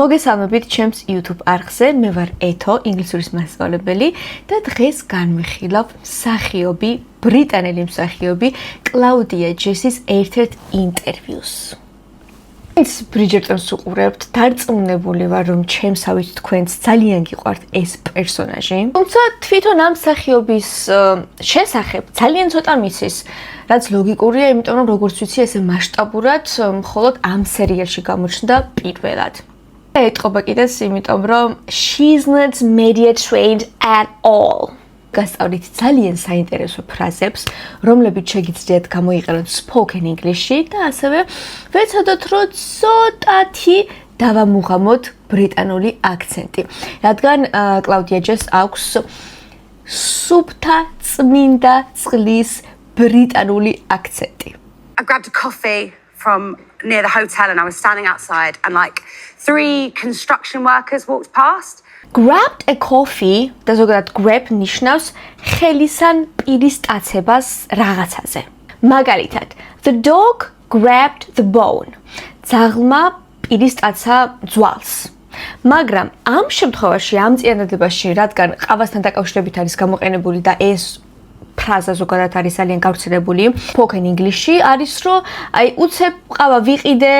მოგესალმებით ჩემს YouTube არხზე, მე ვარ ეთო, ინგლისურის მასწავლებელი და დღეს განვიხილავ მსახიობი, ბრიტანელი მსახიობი კლაუდია ჯესის ერთ-ერთ ინტერვიუს. Ვინც ბრიჯერტონს უყურებთ, დარწმუნებული ვარ, რომ ჩემსავით თქვენს ძალიან გიყვართ ეს პერსონაჟი. თუმცა თვითონ ამ მსახიობის შესახებ ძალიან ცოტა მიცის, რაც ლოგიკურია, იმიტომ რომ როგორც ვიცი, ესე მასშტაბურად მხოლოდ ამ სერიალში გამოჩნდა პირველად. ეტყობა კიდეც, იმიტომ რომ she's not media trained at all. გასწავლით ძალიან საინტერესო ფრაზებს, რომლებიც შეგიძლიათ გამოიყენოთ spoken English-ში და ასევე ვეცადოთ, რომ ცოტათი დავამუღამოთ ბრიტანული აქცენტი. რადგან კლაუდია ჯეს აქვს სუფთა წმინდა წყლის ბრიტანული აქცენტი. I grabbed a coffee from near the hotel and I was standing outside and like 3 construction workers walked past. Grabbed a coffee და ზოგადად grab ნიშნავს ხელისან პირის ტაცებას რაღაცაზე. მაგალითად, the dog grabbed the bone. ძაღლმა პირის ტაცა ძვალს. მაგრამ ამ შემთხვევაში, ამ წინადადებაში, რადგან ყავასთან დაკავშირებით არის გამოყენებული და ეს ფრაზა ზოგადად არის ძალიან გავრცელებული spoken English-ში, არის რომ აი უცებ ყავა ვიყიდე,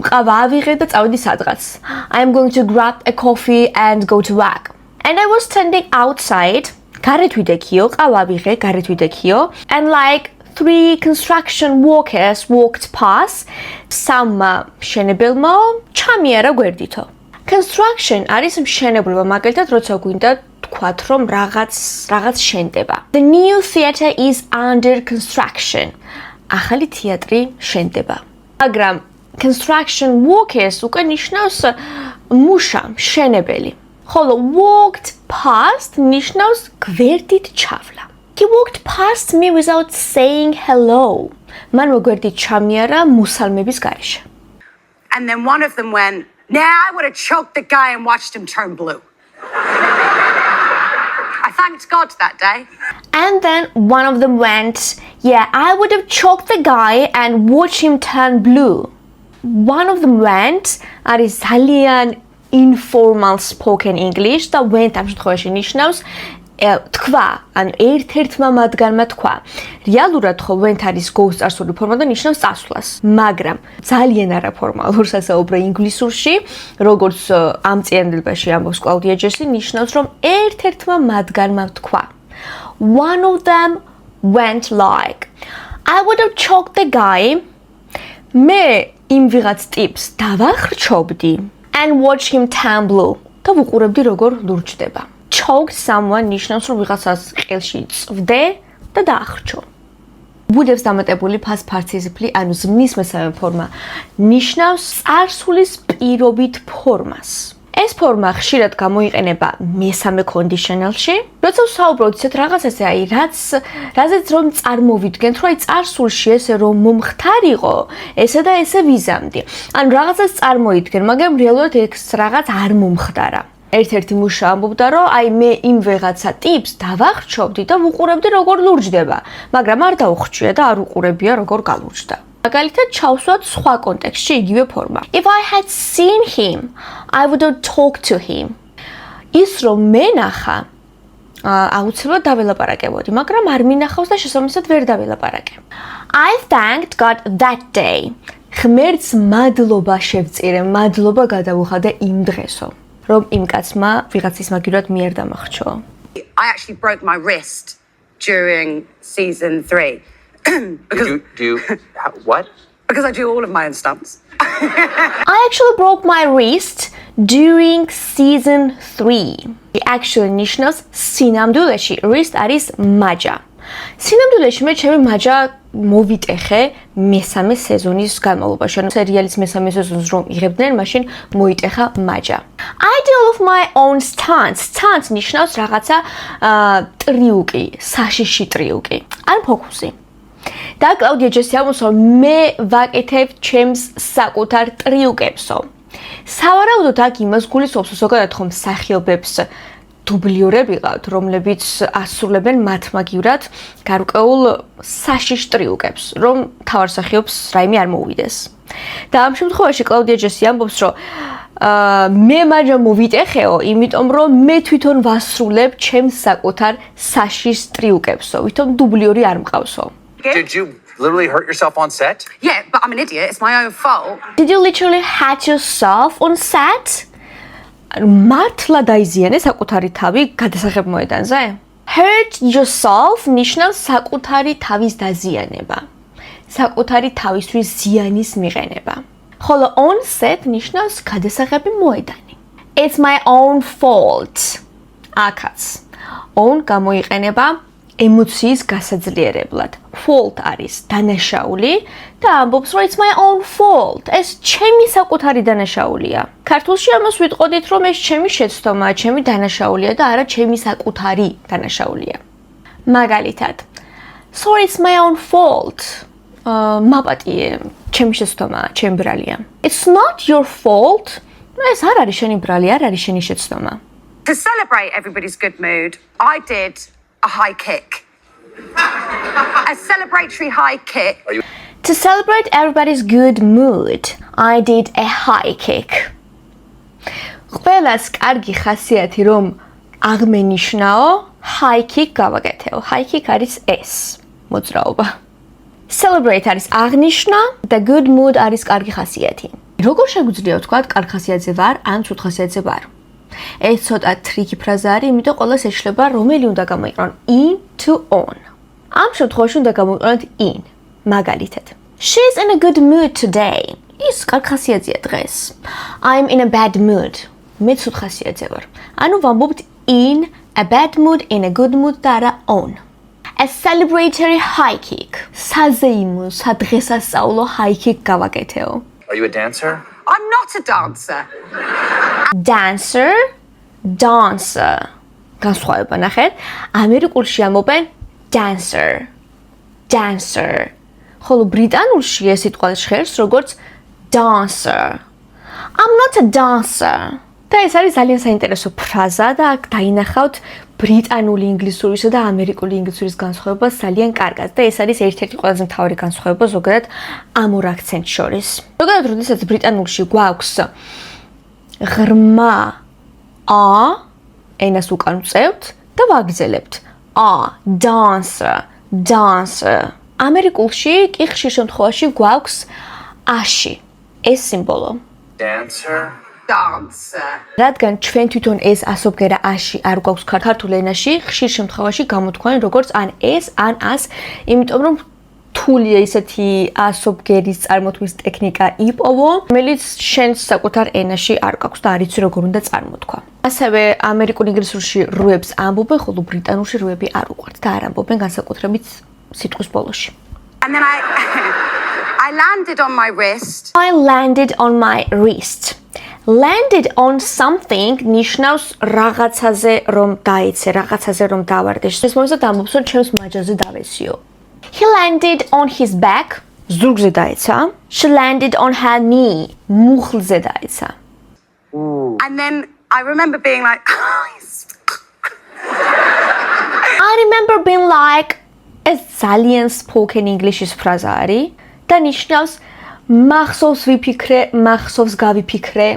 ყავა ავიღე და წავედი სადღაც. I am going to grab a coffee and go to work. And I was standing outside, გარეთ ვიდექიო, ყავა ავიღე, გარეთ ვიდექიო, and like 3 construction workers walked past. სამმა მშენებელმა ჩამიარა გვერდითო. Construction არის მშენებლობა, მაგალითად, როცა გვინდა თქვათ, რომ რაღაც შენდება. The new theatre is under construction. ახალი თეატრი შენდება. მაგრამ construction workers უკვე ნიშნავს მუშა, მშენებელი. ხოლო walked past ნიშნავს გვერდით ჩავლა. He walked past me without saying hello. მან მოგვერდით ჩამიარა მუსალმების გარეშე. And then one of them went, "Nah, I would have choked the guy and watched him turn blue." I thanked God that day. And then one of them went, "Yeah, I would have choked the guy and watched him turn blue." One of them went, არის ძალიან informal spoken English და went ამ შემთხვევაში ნიშნავს თქვა, ანუ ერთ-ერთმა მათგანმა თქვა. რეალურად ხო went არის go-ს წარსული ფორმა და ნიშნავს წასვლას. მაგრამ ძალიან არაფორმალურ სასაუბრო ინგლისურში, როგორც ამ წინადადებაში ამბობს კლაუდია ჯესი, ნიშნავს, რომ ერთ-ერთმა მათგანმა თქვა. One of them went like, "I would have choked the guy." მე იმ ვიღაც ტიპს დავახრჩობდი and watch him turn blue. და ვუყურებდი როგორ ლურჯდება. Choked someone ნიშნავს, რომ ვიღაცას ყელში წვდე და დაახრჩო. ბუდებს დამატებული past participle, ანუ ზმნის მესამე ფორმა, ნიშნავს წარსულის პირობით ფორმას. ეს ფორმა ხშირად გამოიყენება მესამე conditional-ში, როცა ვსაუბრობთ ისეთ რაღაცაზე, აი რაზეც რომ წარმოვიდგენთ, რომ აი წარსულში ესე რომ მომხდარიყო, ესე და ესე ვიზამდი. ანუ რაღაცას წარმოიდგენ, მაგრამ რეალურად ეს რაღაც არ მომხდარა. ერთ-ერთი მუშა ამბობდა, რომ აი მე იმ ვეღაცა ტიპს დავახრჩობდი და ვუყურებდი როგორ ლურჯდება, მაგრამ არ დაუხრჩია და არ უყურებია როგორ გალურჯდა. მაგალითად, ჩავსვათ სხვა კონტექსტში იგივე ფორმა. If I had seen him, I would have talked to him. ის რომ მენახა, აუცილებლად დაველაპარაკებოდი, მაგრამ არ მინახავს და შესაბამისად ვერ დაველაპარაკე. I thanked God that day. ღმერთს მადლობა შევწირე, მადლობა გადავუხადე იმ დღესო. რომ იმ კაცმა ვიღაცის მაგივრად მიერ დამახრჩო. I actually broke my wrist during season 3. Do you what? Because I do all of my own stunts. I actually broke my wrist during season 3. Actually ნიშნავს სინამდვილეში wrist არის მაჯა. სინამდვილეში მე ჩემი მაჯა მოვიტეხე მესამე სეზონის განმავლობაში. ანუ სერიალის მესამე სეზონს რომ იღებდნენ, მაშინ მოიტეხა მაჯა. I did all of my own stunts. Stunts ნიშნავს რაღაცა ტრიუკი, საშიში ტრიუკი. ან ფოქუსი. და კლაუდია ჯესი ამბობს, რომ მე ვაკეთებ ჩემს საკუთარ ტრიუკებსო. სავარაუდოდ აქ იმას გულისხმობს, ზოგადად ხომ მსახიობებს დუბლიორები ყავთ, რომლებიც ასრულებენ მათ მაგივრად გარკვეულ საშიშ ტრიუკებს, რომ თავარსახიობს რაიმე არ მოუვიდეს. და ამ შემთხვევაში კლაუდია ჯესი ამბობს, რომ მე მაგრამ მოვიტეხეო, იმიტომ რომ მე თვითონ ვასრულებ ჩემს საკუთარ საშის ტრიუკებსო, ვითომ დუბლიორი არ მყავსო. Did you literally hurt yourself on set? Yeah, but I'm an idiot. It's my own fault. Did you literally hurt yourself on set? მართლა დაიზიანე საკუთარი თავი გადასაღებ მოედანზე? Hurt yourself ნიშნავს საკუთარი თავის დაზიანება. საკუთარი თავისთვის ზიანის მიღენება. ხოლო on set ნიშნავს გადასაღები მოედანი. It's my own fault. აქაც. On გამოიყენება ემოციის გასაძლიერებლად. Fault არის დანაშაული და ამბობს რომ it's my own fault. ეს ჩემი საკუთარი დანაშაულია. ქართულში ამას ვიტყოდით რომ ეს ჩემი შეცდომაა, ჩემი დანაშაულია და არა ჩემი საკუთარი დანაშაულია. მაგალითად, sorry it's my own fault. მაპატიე, ჩემი შეცდომაა, ჩემი ბრალია. It's not your fault. ეს არ არის შენი ბრალი, არ არის შენი შეცდომა. To celebrate everybody's good mood, I did a high kick. A celebratory high kick. To celebrate everybody's good mood, I did a high kick. ყველას კარგი ხასიათი რომ აღმენიშნაო, high kick გავაკეთეო. High kick არის ეს მოძრაობა. Celebrate არის აღნიშნა და good mood არის კარგი ხასიათი. როგორ შეგვიძლია ვთქვათ, კარგი ხასიათზე ვარ, ან ცუდ ხასიათზე ვარ? ეს ცოტა ტრიკი ფრაზა არის, იმიტომ ყველას ეშლება რომელი უნდა გამოიყენონ in to on. ამ შემთხვევაში უნდა გამოვიყენოთ in. მაგალითად, she's in a good mood today. ის კარგი ხასიათზეა დღეს. I'm in a bad mood. მე ცუდ ხასიათზე ვარ. ანუ ვამბობთ in a bad mood, in a good mood და არა on. A celebratory high kick. საზეიმო, სადღესასწაულო high kick გავაკეთეო. Are you a dancer? I'm not a dancer. Dancer, dancer. განსხვავება ნახეთ. ამერიკულში ამობენ dancer. Dancer. ხოლო ბრიტანულში ეს სიტყვა ჟღერს როგორც dancer. I'm not a dancer. და ეს არის ძალიან საინტერესო ფრაზა და აქ დაინახავთ ბრიტანული ინგლისურისა და ამერიკული ინგლისურის განსხვავება ძალიან კარგად და ეს არის ერთ-ერთი ყველაზე მთავარი განსხვავება ზოგადად ამ ორ აქცენტს შორის. ზოგადად, როდესაც ბრიტანულში გვაქვს ღრმა a ენას უკან ვწევთ და ვაგრძელებთ a dancer, dancer. ამერიკულში კი ხშირ შემთხვევაში გვაქვს a-ში ეს სიმბოლო. Dancer? Dancer. რადგან ჩვენ თვითონ ეს ასობგერა a-ში არ გვაქვს ქართულ ენაში, ხშირ შემთხვევაში გამოთქვენ როგორც ან ეს, ან ას, იმიტომ რომ რთულია ისეთი ასობგერის წარმოთქმის ტექნიკა იპოვო, რომელიც შენს საკუთარ ენაში არ გაქვს და არ იცი როგორ უნდა წარმოთქვა. ასევე ამერიკულ ინგლისურში რუებს ამბობენ, ხოლო ბრიტანულში რუები არ უყვართ და არ ამბობენ განსაკუთრებით სიტყვის ბოლოში. And then I landed on my wrist. I landed on my wrist. Landed on something ნიშნავს რაღაცაზე რომ დაიცე, რაღაცაზე რომ დავარდე. ეს მომისად ამბობს რომ ჩემს მაჯაზე დავესიო. He landed on his back. ზურგზე დაეცა. She landed on her knee. მუხლზე დაეცა. And then I remember being like, I remember being like ეს ძალიან spoken English-ის ფრაზა არის და ნიშნავს მახსოვს ვიფიქრე, მახსოვს გავიფიქრე,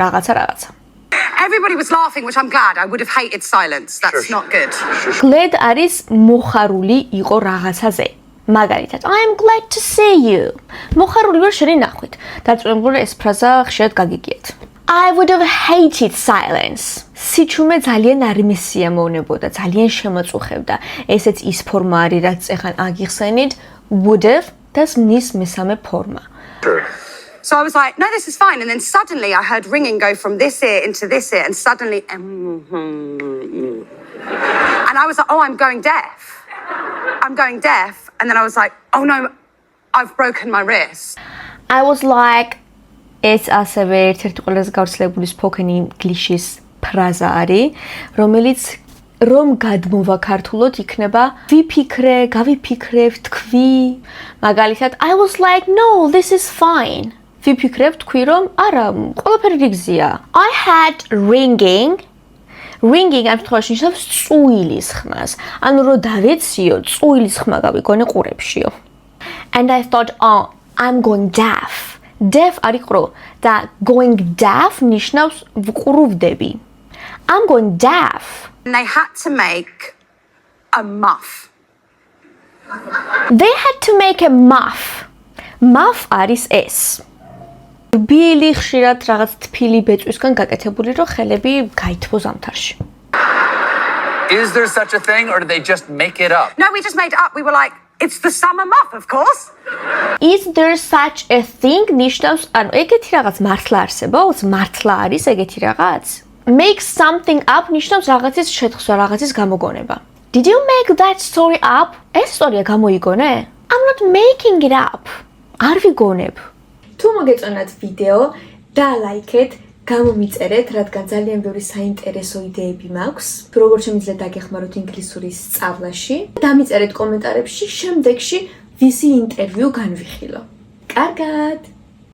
რაღაცა. everybody was laughing, which I'm glad. I would have hated silence. That's not good. Glad არის მოხარული იყო რაღაცაზე. მაგალითად, I am glad to see you. მოხარული ვარ შენი ნახვით. დაწუნებული ეს ფრაზა ხშირად გაგიგიეთ. I would have hated silence. სიჩუმე ძალიან არ მესიამოვნებოდა, ძალიან შემოწუხებდა. ესეც ის ფორმა არის, რაც ეხან აგიხსენით, would have და ნის მესამე ფორმა. Sure. So I was like, no, this is fine. And then suddenly I heard ringing go from this ear into this ear. And suddenly, and I was like, oh, I'm going deaf. I'm going deaf. And then I was like, oh no, I've broken my wrist. I was like, ეს ასევე ერთ-ერთი ყველაზე გავრცელებული spoken English-ის ფრაზა არის, რომელიც რომ გადმოვა ქართულად იქნება ვიფიქრე, გავიფიქრე, ვთქვი. მაგალითად, I was like, no, this is fine. ვიფიქრე, ვთქვი რომ არა, ყველაფერი რიგზია. I had ringing. Ringing ამ შემთხვევაში ნიშნავს წუილის ხმას. ანუ რომ დავეციო, წუილის ხმა გავიგონე ყურებშიო. And I thought, oh, I'm going deaf. deaf არის ყრუ და going deaf ნიშნავს ვყრუვდები. I'm going deaf. And they had to make a muff. They had to make a muff. Muff არის ეს. ბილი ხშირად რაღაც თბილი ბეწვისგან გაკეთებული, რომ ხელები გაითბო ზამთარში. Is there such a thing or did they just make it up? No, we just made it up. We were like, it's the summer muff, of course. Is there such a thing ნიშნავს, ანუ ეგეთი რაღაც მართლა არსებობს? მართლა არის ეგეთი რაღაც? Make something up ნიშნავს რაღაცის შეთხსვა, რაღაცის გამოგონება. Did you make that story up? ეს ისტორია გამოიგონე? I'm not making it up. არ ვიგონებ. თუ მოგეწონათ ვიდეო, დალაიქეთ, გამომიწერეთ, რადგან ძალიან ბევრი საინტერესო იდეები მაქვს, როგორ შემიძლია დაგეხმაროთ ინგლისურის სწავლაში. დამიწერეთ კომენტარებში, შემდეგში ვისი ინტერვიუ განვიხილო. კარგად!